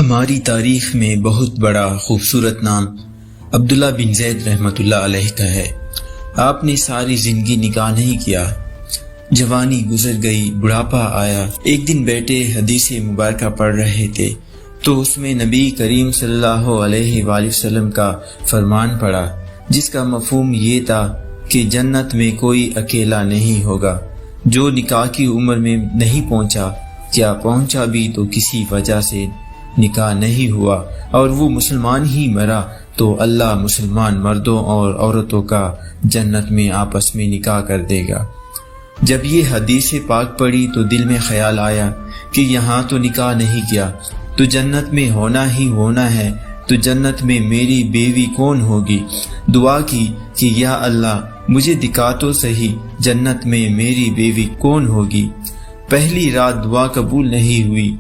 ہماری تاریخ میں بہت بڑا خوبصورت نام عبداللہ بن زید رحمۃ اللہ علیہ کا ہے۔ آپ نے ساری زندگی نکاح نہیں کیا، جوانی گزر گئی، بڑھاپا آیا۔ ایک دن بیٹے حدیث مبارکہ پڑھ رہے تھے تو اس میں نبی کریم صلی اللہ علیہ وآلہ وسلم کا فرمان پڑا، جس کا مفہوم یہ تھا کہ جنت میں کوئی اکیلا نہیں ہوگا۔ جو نکاح کی عمر میں نہیں پہنچا یا پہنچا بھی تو کسی وجہ سے نکاح نہیں ہوا اور وہ مسلمان ہی مرا تو اللہ مسلمان مردوں اور عورتوں کا جنت میں آپس میں نکاح کر دے گا۔ جب یہ حدیث پاک پڑھی تو دل میں خیال آیا کہ یہاں تو نکاح نہیں کیا تو جنت میں ہونا ہی ہونا ہے، تو جنت میں میری بیوی کون ہوگی؟ دعا کی کہ یا اللہ مجھے دکھا تو صحیح جنت میں میری بیوی کون ہوگی۔ پہلی رات دعا قبول نہیں ہوئی،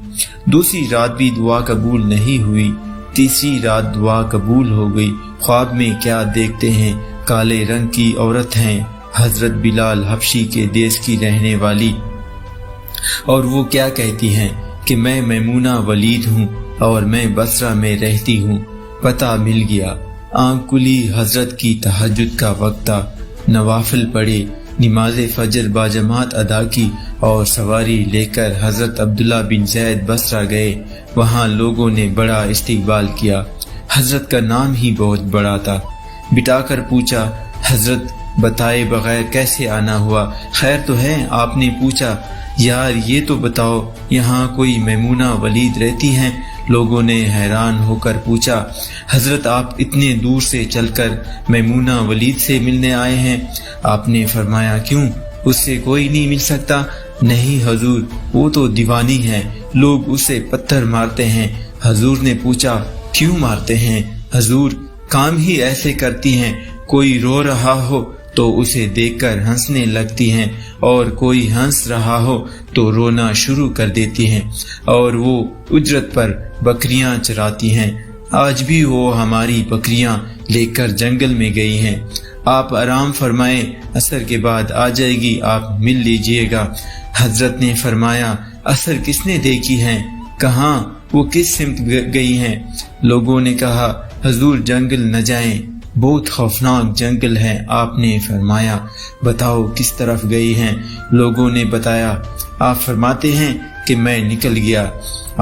دوسری رات بھی دعا قبول نہیں ہوئی، تیسری رات دعا قبول ہو گئی۔ خواب میں کیا دیکھتے ہیں؟ کالے رنگ کی عورت ہیں، حضرت بلال حبشی کے دیس کی رہنے والی، اور وہ کیا کہتی ہیں کہ میں میمونہ ولید ہوں اور میں بصرہ میں رہتی ہوں۔ پتہ مل گیا۔ آنکھ کھلی، حضرت کی تہجد کا وقت تھا، نوافل پڑھے، نماز فجر باجماعت ادا کی اور سواری لے کر حضرت عبداللہ بن زید بصرہ گئے۔ وہاں لوگوں نے بڑا استقبال کیا، حضرت کا نام ہی بہت بڑا تھا۔ بٹھا کر پوچھا، حضرت بتائے بغیر کیسے آنا ہوا؟ خیر تو ہے؟ آپ نے پوچھا، یار یہ تو بتاؤ یہاں کوئی میمونہ ولید رہتی ہیں؟ لوگوں نے حیران ہو کر پوچھا، حضرت آپ اتنے دور سے چل کر میمونہ ولید سے ملنے آئے ہیں؟ آپ نے فرمایا، کیوں، اس سے کوئی نہیں مل سکتا؟ نہیں حضور، وہ تو دیوانی ہے، لوگ اسے پتھر مارتے ہیں۔ حضور نے پوچھا، کیوں مارتے ہیں؟ حضور، کام ہی ایسے کرتی ہیں، کوئی رو رہا ہو تو اسے دیکھ کر ہنسنے لگتی ہیں اور کوئی ہنس رہا ہو تو رونا شروع کر دیتی ہیں، اور وہ اجرت پر بکریاں چراتی ہیں۔ آج بھی وہ ہماری بکریاں لے کر جنگل میں گئی ہیں۔ آپ آرام فرمائیں، عصر کے بعد آ جائے گی، آپ مل لیجئے گا۔ حضرت نے فرمایا، عصر کس نے دیکھی ہیں؟ کہاں؟ وہ کس سمت گئی ہیں؟ لوگوں نے کہا، حضور جنگل نہ جائیں، بہت خوفناک جنگل ہے۔ آپ نے فرمایا، بتاؤ کس طرف گئی ہیں؟ لوگوں نے بتایا۔ آپ فرماتے ہیں کہ میں نکل گیا۔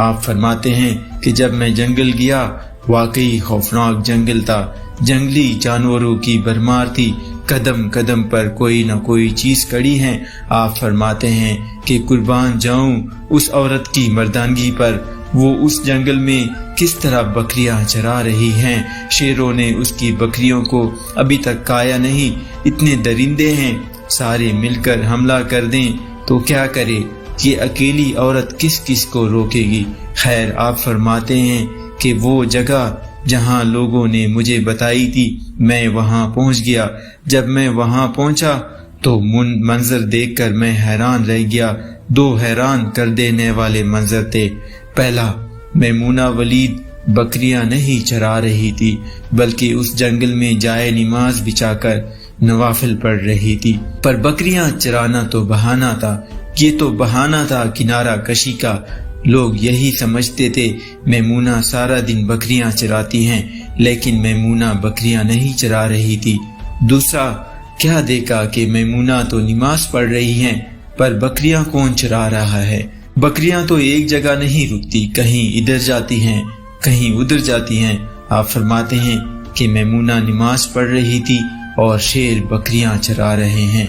آپ فرماتے ہیں کہ جب میں جنگل گیا واقعی خوفناک جنگل تھا، جنگلی جانوروں کی بھرمار تھی، قدم قدم پر کوئی نہ کوئی چیز کڑی ہے۔ آپ فرماتے ہیں کہ قربان جاؤں اس عورت کی مردانگی پر، وہ اس جنگل میں کس طرح بکریاں چرا رہی ہیں، شیروں نے اس کی بکریوں کو ابھی تک کھایا نہیں، اتنے درندے ہیں، سارے مل کر حملہ کر دیں تو کیا کرے؟ یہ اکیلی عورت کس کس کو روکے گی؟ خیر، آپ فرماتے ہیں کہ وہ جگہ جہاں لوگوں نے مجھے بتائی تھی میں وہاں پہنچ گیا۔ جب میں وہاں پہنچا تو منظر دیکھ کر میں حیران رہ گیا۔ دو حیران کر دینے والے منظر تھے۔ پہلا، میمونہ ولید بکریاں نہیں چرا رہی تھی بلکہ اس جنگل میں جائے نماز بچھا کر نوافل پڑھ رہی تھی، پر بکریاں چرانا تو بہانہ تھا، یہ تو بہانہ تھا کنارہ کشی کا۔ لوگ یہی سمجھتے تھے میمونہ سارا دن بکریاں چراتی ہیں، لیکن میمونہ بکریاں نہیں چرا رہی تھی۔ دوسرا، کیا دیکھا کہ میمونہ تو نماز پڑھ رہی ہیں پر بکریاں کون چرا رہا ہے؟ بکریاں تو ایک جگہ نہیں رکتی، کہیں ادھر جاتی ہیں کہیں ادھر جاتی ہیں۔ آپ فرماتے ہیں کہ میمونہ نماز پڑھ رہی تھی اور شیر بکریاں چرا رہے ہیں۔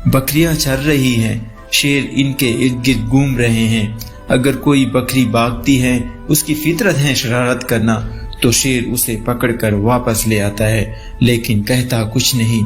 بکریاں چر رہی ہیں، شیر ان کے ارد گرد گھوم رہے ہیں۔ اگر کوئی بکری بھاگتی ہے، اس کی فطرت ہے شرارت کرنا، تو شیر اسے پکڑ کر واپس لے آتا ہے، لیکن کہتا کچھ نہیں۔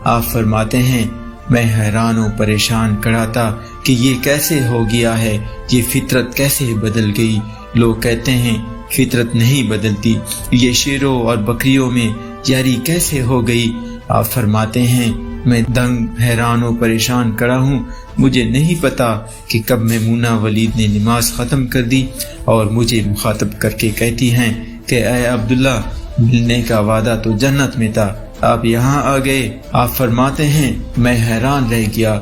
آپ فرماتے ہیں، میں حیران و پریشان کھڑا تھا کہ یہ کیسے ہو گیا ہے، یہ فطرت کیسے بدل گئی؟ لوگ کہتے ہیں فطرت نہیں بدلتی، یہ شیروں اور بکریوں میں یاری کیسے ہو گئی؟ آپ فرماتے ہیں، میں دنگ حیران و پریشان کھڑا ہوں، مجھے نہیں پتا کہ کب میمونہ ولید نے نماز ختم کر دی اور مجھے مخاطب کر کے کہتی ہیں کہ اے عبداللہ، ملنے کا وعدہ تو جنت میں تھا، آپ یہاں آ گئے۔ آپ فرماتے ہیں، میں حیران رہ گیا،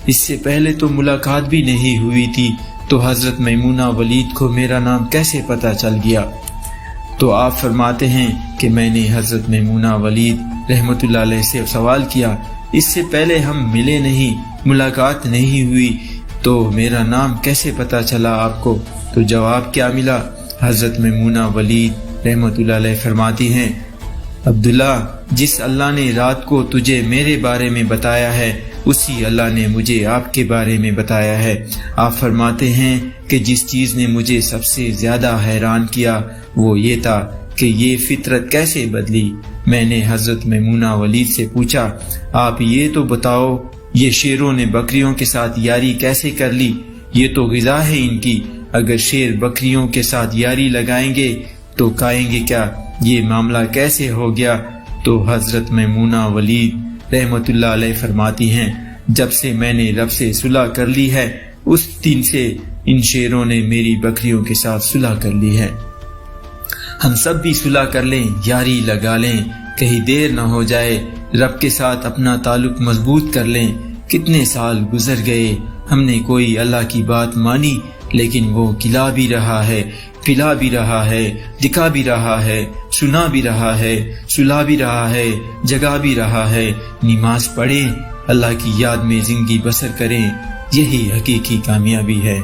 اس سے پہلے تو ملاقات بھی نہیں ہوئی تھی، تو حضرت میمونہ ولید کو میرا نام کیسے پتہ چل گیا؟ تو آپ فرماتے ہیں کہ میں نے حضرت میمونہ ولید رحمۃ اللہ علیہ سے سوال کیا، اس سے پہلے ہم ملے نہیں، ملاقات نہیں ہوئی، تو میرا نام کیسے پتا چلا آپ کو؟ تو جواب کیا ملا؟ حضرت میمونہ ولید رحمۃ اللہ علیہ فرماتی ہیں، عبداللہ، جس اللہ نے رات کو تجھے میرے بارے میں بتایا ہے اسی اللہ نے مجھے آپ کے بارے میں بتایا ہے۔ آپ فرماتے ہیں کہ جس چیز نے مجھے سب سے زیادہ حیران کیا وہ یہ تھا کہ یہ فطرت کیسے بدلی۔ میں نے حضرت میمونہ ولید سے پوچھا، آپ یہ تو بتاؤ یہ شیروں نے بکریوں کے ساتھ یاری کیسے کر لی؟ یہ تو غذا ہے ان کی، اگر شیر بکریوں کے ساتھ یاری لگائیں گے تو کھائیں گے کیا؟ یہ معاملہ کیسے ہو گیا؟ تو حضرت میمونہ ولید رحمۃ اللہ علیہ فرماتی ہیں، جب سے میں نے رب سے صلح کر لی ہے اس دن سے ان شیروں نے میری بکریوں کے ساتھ صلح کر لی ہے۔ ہم سب بھی صلح کر لیں، یاری لگا لیں، کہیں دیر نہ ہو جائے، رب کے ساتھ اپنا تعلق مضبوط کر لیں۔ کتنے سال گزر گئے، ہم نے کوئی اللہ کی بات مانی، لیکن وہ کھلا بھی رہا ہے، پلا بھی رہا ہے، دکھا بھی رہا ہے، سنا بھی رہا ہے، سلا بھی رہا ہے، جگا بھی رہا ہے۔ نماز پڑھیں، اللہ کی یاد میں زندگی بسر کریں، یہی حقیقی کامیابی ہے۔